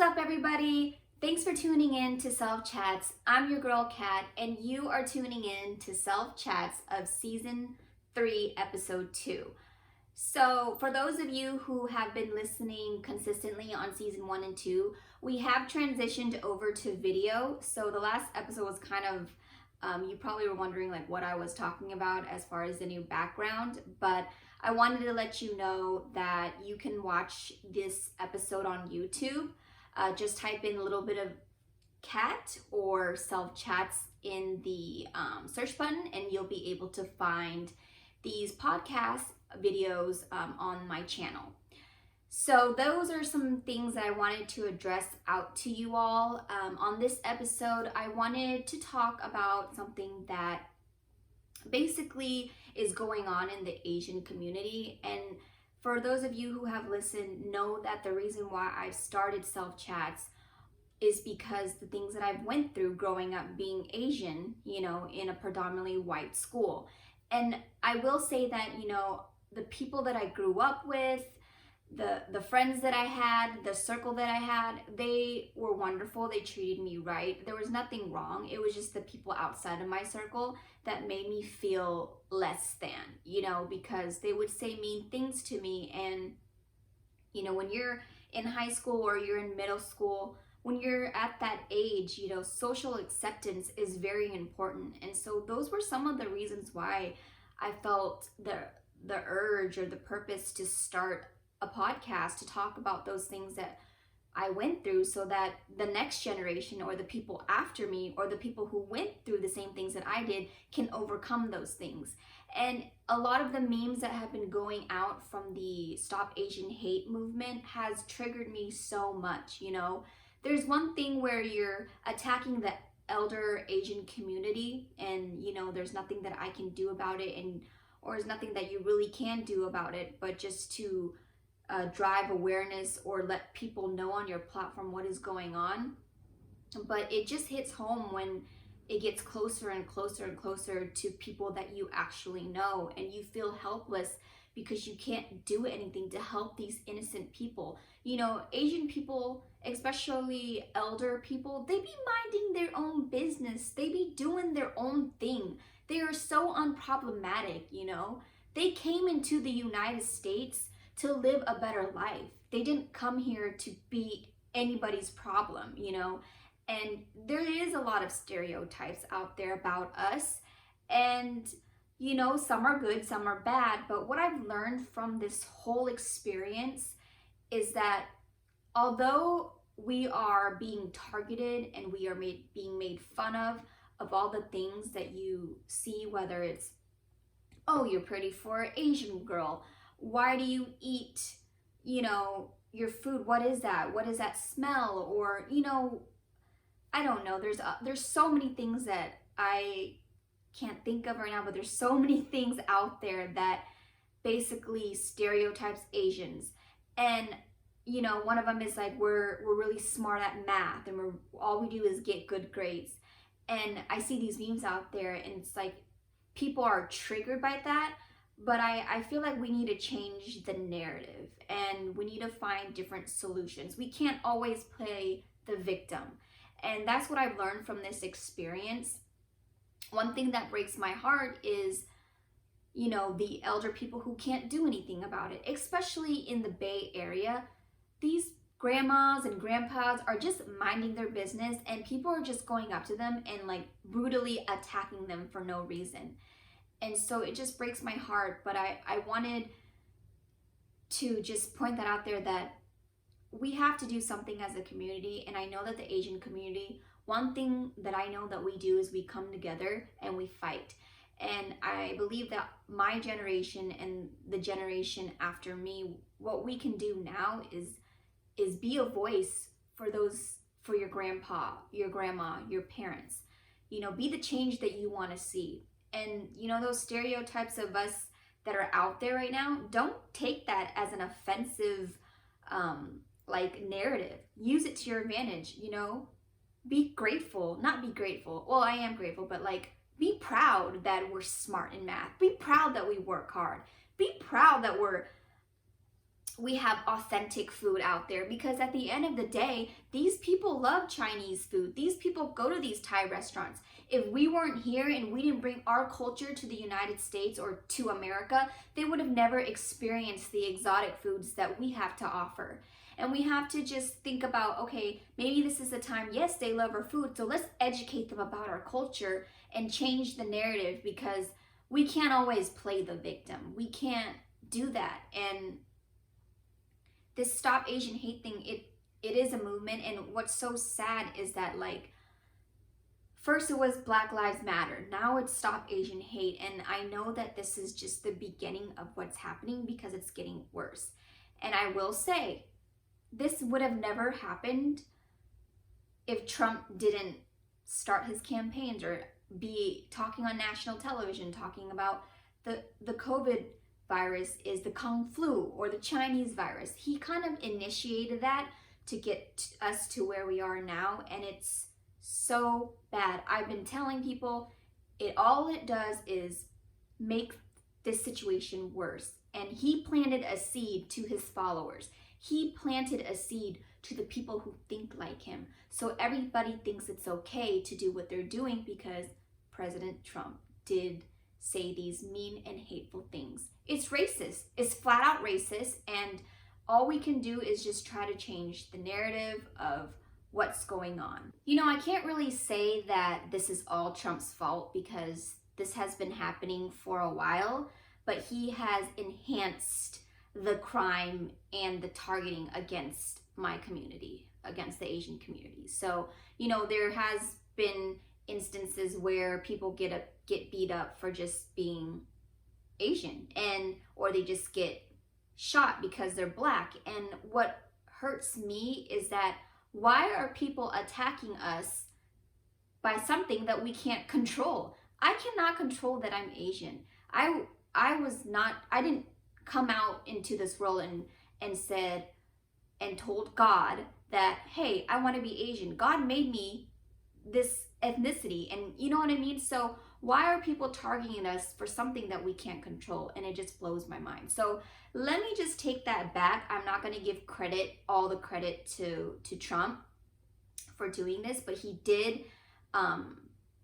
What's up, everybody? Thanks for tuning in to Self Chats. I'm your girl, Kat, and you are tuning in to Self Chats of Season 3, Episode 2. So, for those of you who have been listening consistently on Season 1 and 2, we have transitioned over to video. So, the last episode was kind of, you probably were wondering like what I was talking about as far as the new background, but I wanted to let you know that you can watch this episode on YouTube. Just type in a little bit of cat or self chats in the search button, and you'll be able to find these podcast videos on my channel. So those are some things that I wanted to address out to you all. On this episode, I wanted to talk about something that basically is going on in the Asian community. And for those of you who have listened, know that the reason why I've started Self Chats is because the things that I've went through growing up being Asian, in a predominantly white school. And I will say that, the people that I grew up with, the friends that I had, the circle that I had, they were wonderful. They treated me right. There was nothing wrong. It was just the people outside of my circle that made me feel less than, because they would say mean things to me. And, when you're in high school or you're in middle school, when you're at that age, social acceptance is very important. And so those were some of the reasons why I felt the urge or the purpose to start a podcast to talk about those things that I went through, so that the next generation or the people after me or the people who went through the same things that I did can overcome those things. And a lot of the memes that have been going out from the Stop Asian Hate movement has triggered me so much. There's one thing where you're attacking the elder Asian community and there's nothing that I can do about it, or there's nothing that you really can do about it, but just to drive awareness or let people know on your platform what is going on. But it just hits home when it gets closer and closer and closer to people that you actually know, and you feel helpless because you can't do anything to help these innocent people. Asian people, especially elder people, they be minding their own business. They be doing their own thing. They are so unproblematic, They came into the United States to live a better life. They didn't come here to be anybody's problem, And there is a lot of stereotypes out there about us. And, some are good, some are bad. But what I've learned from this whole experience is that although we are being targeted and we are being made fun of all the things that you see, whether it's, oh, you're pretty for an Asian girl, why do you eat, your food? What is that? What does that smell? Or, I don't know. There's so many things that I can't think of right now, but there's so many things out there that basically stereotypes Asians. And, one of them is like, we're really smart at math and all we do is get good grades. And I see these memes out there and it's like, people are triggered by that. But I feel like we need to change the narrative and we need to find different solutions. We can't always play the victim. And that's what I've learned from this experience. One thing that breaks my heart is, the elder people who can't do anything about it, especially in the Bay Area. These grandmas and grandpas are just minding their business and people are just going up to them and like brutally attacking them for no reason. And so it just breaks my heart, but I wanted to just point that out there that we have to do something as a community. And I know that the Asian community, one thing that I know that we do is we come together and we fight. And I believe that my generation and the generation after me, what we can do now is be a voice for your grandpa, your grandma, your parents. Be the change that you want to see. And those stereotypes of us that are out there right now, don't take that as an offensive narrative. Use it to your advantage. Be grateful. Not be grateful, well, I am grateful, but be proud that we're smart in math. Be proud that we work hard. Be proud that we're we have authentic food out there, because at the end of the day, these people love Chinese food. These people go to these Thai restaurants. If we weren't here and we didn't bring our culture to the United States or to America, they would have never experienced the exotic foods that we have to offer. And we have to just think about, okay, maybe this is the time. Yes, they love our food, so let's educate them about our culture and change the narrative, because we can't always play the victim. We can't do that. And this Stop Asian Hate thing, it is a movement. And what's so sad is that, like, first it was Black Lives Matter, now it's Stop Asian Hate. And I know that this is just the beginning of what's happening, because it's getting worse. And I will say, this would have never happened if Trump didn't start his campaigns or be talking on national television, talking about the COVID virus is the Kung flu or the Chinese virus. He kind of initiated that to get us to where we are now, and it's so bad. I've been telling people, all it does is make this situation worse. And he planted a seed to his followers. He planted a seed to the people who think like him. So everybody thinks it's okay to do what they're doing, because President Trump did say these mean and hateful things. It's racist. It's flat out racist. And all we can do is just try to change the narrative of what's going on. You know, I can't really say that this is all Trump's fault, because this has been happening for a while, but he has enhanced the crime and the targeting against my community, against the Asian community. So, you know, there has been instances where people get beat up for just being Asian, or they just get shot because they're Black. And what hurts me is that, why are people attacking us by something that we can't control? I cannot control that I'm Asian. I didn't come out into this world and said and told God that, hey, I want to be Asian. God made me this ethnicity, and you know what I mean? So why are people targeting us for something that we can't control? And it just blows my mind. So let me just take that back. I'm not going to give all the credit to Trump for doing this, but he did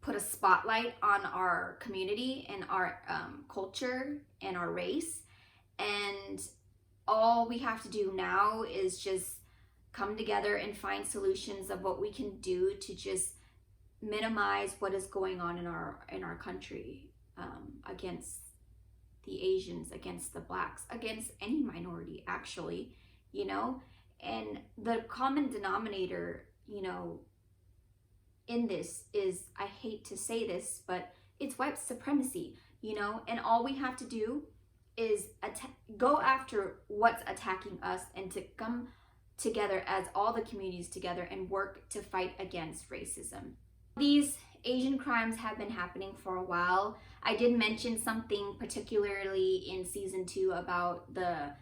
put a spotlight on our community and our culture and our race. And all we have to do now is just come together and find solutions of what we can do to just minimize what is going on in our country, against the Asians, against the Blacks, against any minority, actually, you know. And the common denominator, you know, in this is, I hate to say this, but it's white supremacy, you know. And all we have to do is go after what's attacking us, and to come together as all the communities together and work to fight against racism. These Asian crimes have been happening for a while. I did mention something particularly in season 2 about the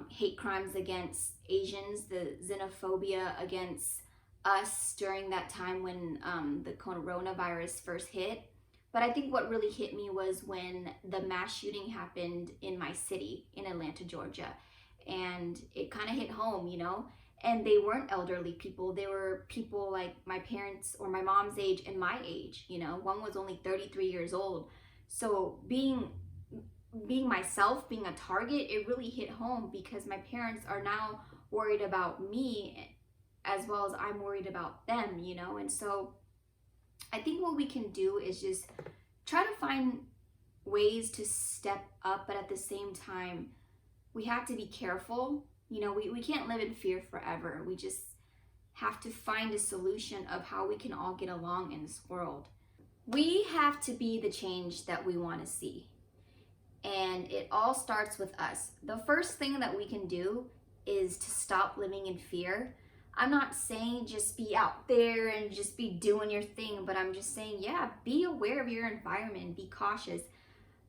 hate crimes against Asians, the xenophobia against us during that time when the coronavirus first hit. But I think what really hit me was when the mass shooting happened in my city, in Atlanta, Georgia. And it kind of hit home, you know. And they weren't elderly people. They were people like my parents or my mom's age and my age, you know. One was only 33 years old. So being myself, being a target, it really hit home, because my parents are now worried about me as well as I'm worried about them, you know. And so I think what we can do is just try to find ways to step up, but at the same time, we have to be careful. You know, we can't live in fear forever. We just have to find a solution of how we can all get along in this world. We have to be the change that we want to see. And it all starts with us. The first thing that we can do is to stop living in fear. I'm not saying just be out there and just be doing your thing, but I'm just saying, yeah, be aware of your environment, be cautious.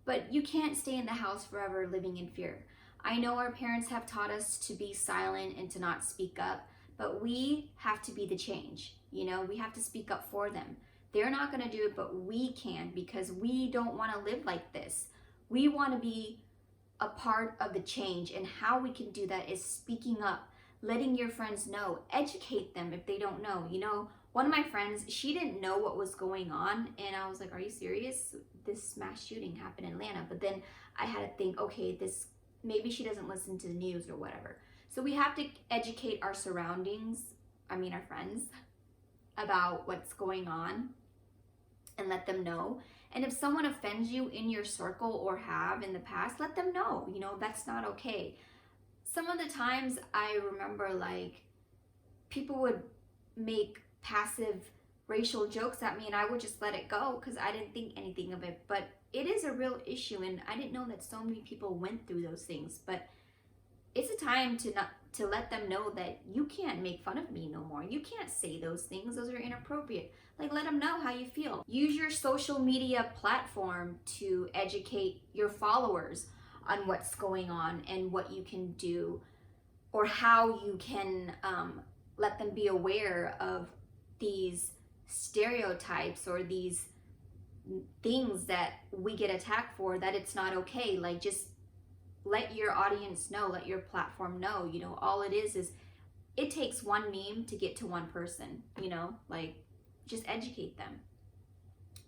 But you can't stay in the house forever living in fear. I know our parents have taught us to be silent and to not speak up, but we have to be the change. You know, we have to speak up for them. They're not going to do it, but we can, because we don't want to live like this. We want to be a part of the change. And how we can do that is speaking up, letting your friends know, educate them if they don't know. You know, one of my friends, she didn't know what was going on, and I was like, are you serious? This mass shooting happened in Atlanta. But then I had to think, okay, this, maybe she doesn't listen to the news or whatever. So we have to educate our surroundings, our friends, about what's going on and let them know. And if someone offends you in your circle or have in the past, let them know, that's not okay. Some of the times I remember, like, people would make passive racial jokes at me, and I would just let it go because I didn't think anything of it. But it is a real issue, and I didn't know that so many people went through those things. But it's a time to let them know that you can't make fun of me no more. You can't say those things. Those are inappropriate. Like, let them know how you feel. Use your social media platform to educate your followers on what's going on and what you can do, or how you can let them be aware of these stereotypes or these things that we get attacked for, that it's not okay. Like, just let your audience know, let your platform know. All it is it takes one meme to get to one person. Like, just educate them.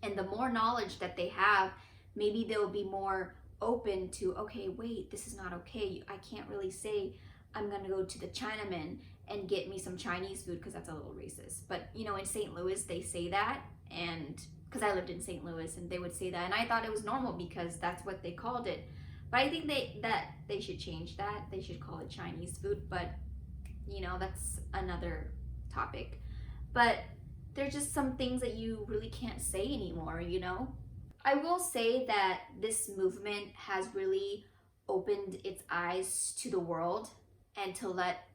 And the more knowledge that they have, maybe they'll be more open to, okay, wait, this is not okay. I can't really say I'm gonna go to the Chinaman and get me some Chinese food because that's a little racist. But in St. Louis they say that, and because I lived in St. Louis, and they would say that, and I thought it was normal because that's what they called it. But I think they should change that. They should call it Chinese food, but that's another topic. But there's just some things that you really can't say anymore. I will say that this movement has really opened its eyes to the world, and to let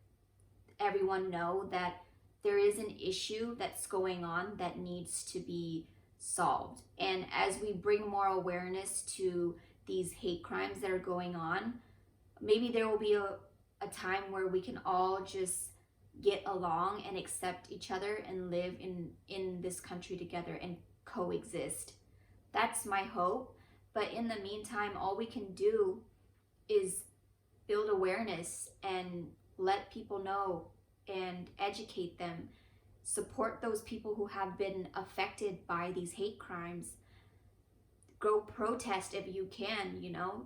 everyone know that there is an issue that's going on that needs to be solved. And as we bring more awareness to these hate crimes that are going on, maybe there will be a time where we can all just get along and accept each other and live in this country together and coexist. That's my hope. But in the meantime, all we can do is build awareness and let people know and educate them. Support those people who have been affected by these hate crimes. Go protest if you can.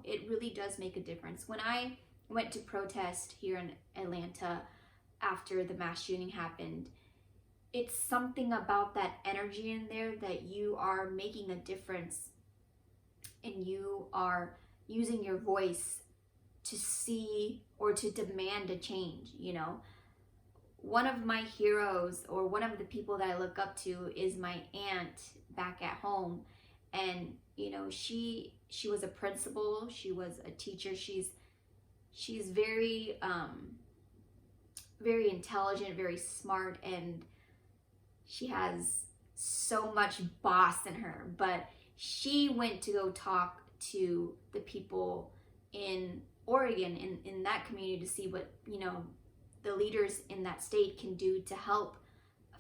It really does make a difference. When I went to protest here in Atlanta after the mass shooting happened, it's something about that energy in there that you are making a difference, and you are using your voice to see or to demand a change. One of my heroes, or one of the people that I look up to, is my aunt back at home. And she was a principal, she was a teacher, she's very very intelligent, very smart, and she has so much boss in her. But she went to go talk to the people in Oregon, in that community, to see what the leaders in that state can do to help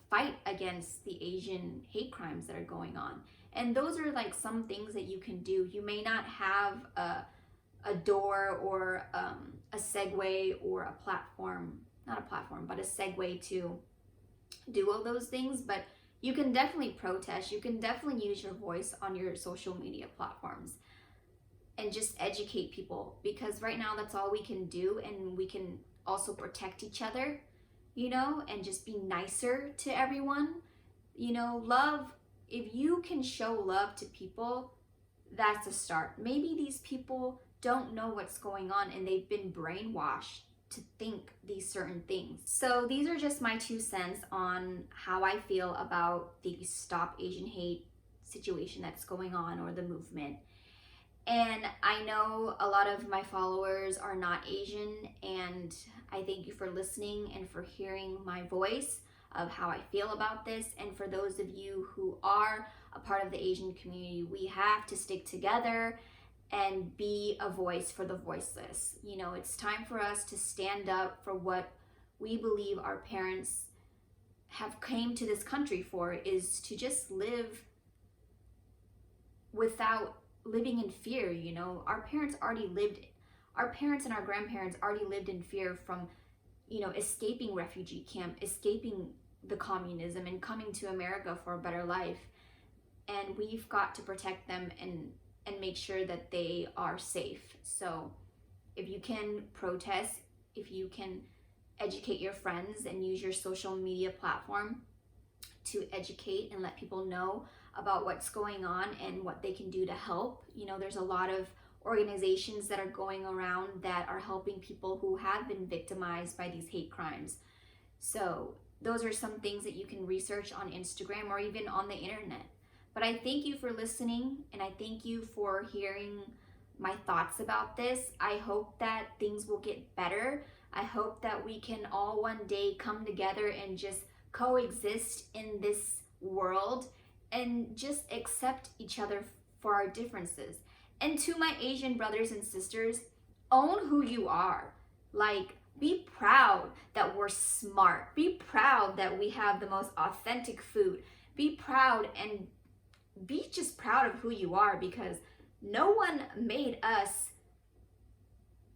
fight against the Asian hate crimes that are going on. And those are like some things that you can do. You may not have a door or a segue or a platform, not a platform, but a segue to do all those things, but you can definitely protest. You can definitely use your voice on your social media platforms and just educate people, because right now that's all we can do. And we can also protect each other, and just be nicer to everyone. Love, if you can show love to people, that's a start. Maybe these people don't know what's going on and they've been brainwashed to think these certain things. So these are just my 2 cents on how I feel about the Stop Asian Hate situation that's going on, or the movement. And I know a lot of my followers are not Asian, and I thank you for listening and for hearing my voice of how I feel about this. And for those of you who are a part of the Asian community, we have to stick together and be a voice for the voiceless. It's time for us to stand up for what we believe our parents have came to this country for, is to just live without living in fear. Our parents already lived Our parents and our grandparents already lived in fear from, escaping refugee camp, escaping the communism and coming to America for a better life. And we've got to protect them and make sure that they are safe. So if you can protest, if you can educate your friends and use your social media platform to educate and let people know about what's going on and what they can do to help. There's a lot of organizations that are going around that are helping people who have been victimized by these hate crimes. So those are some things that you can research on Instagram or even on the internet. But I thank you for listening, and I thank you for hearing my thoughts about this. I hope that things will get better. I hope that we can all one day come together and just coexist in this world and just accept each other for our differences. And to my Asian brothers and sisters, own who you are. Like, be proud that we're smart. Be proud that we have the most authentic food. Be proud and be just proud of who you are, because no one made us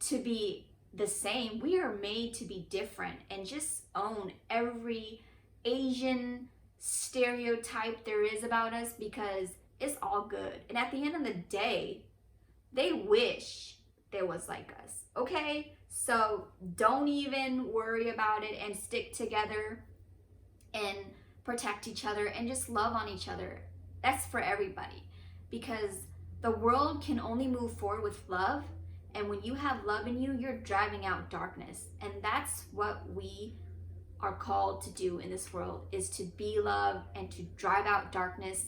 to be the same. We are made to be different, and just own every Asian stereotype there is about us, because it's all good. And at the end of the day, they wish there was like us, okay? So don't even worry about it, and stick together and protect each other and just love on each other. That's for everybody, because the world can only move forward with love. And when you have love in you, you're driving out darkness. And that's what we are called to do in this world, is to be love and to drive out darkness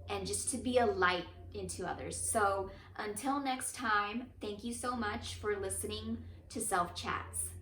and just to be a light into others. So until next time, thank you so much for listening to Self Chats.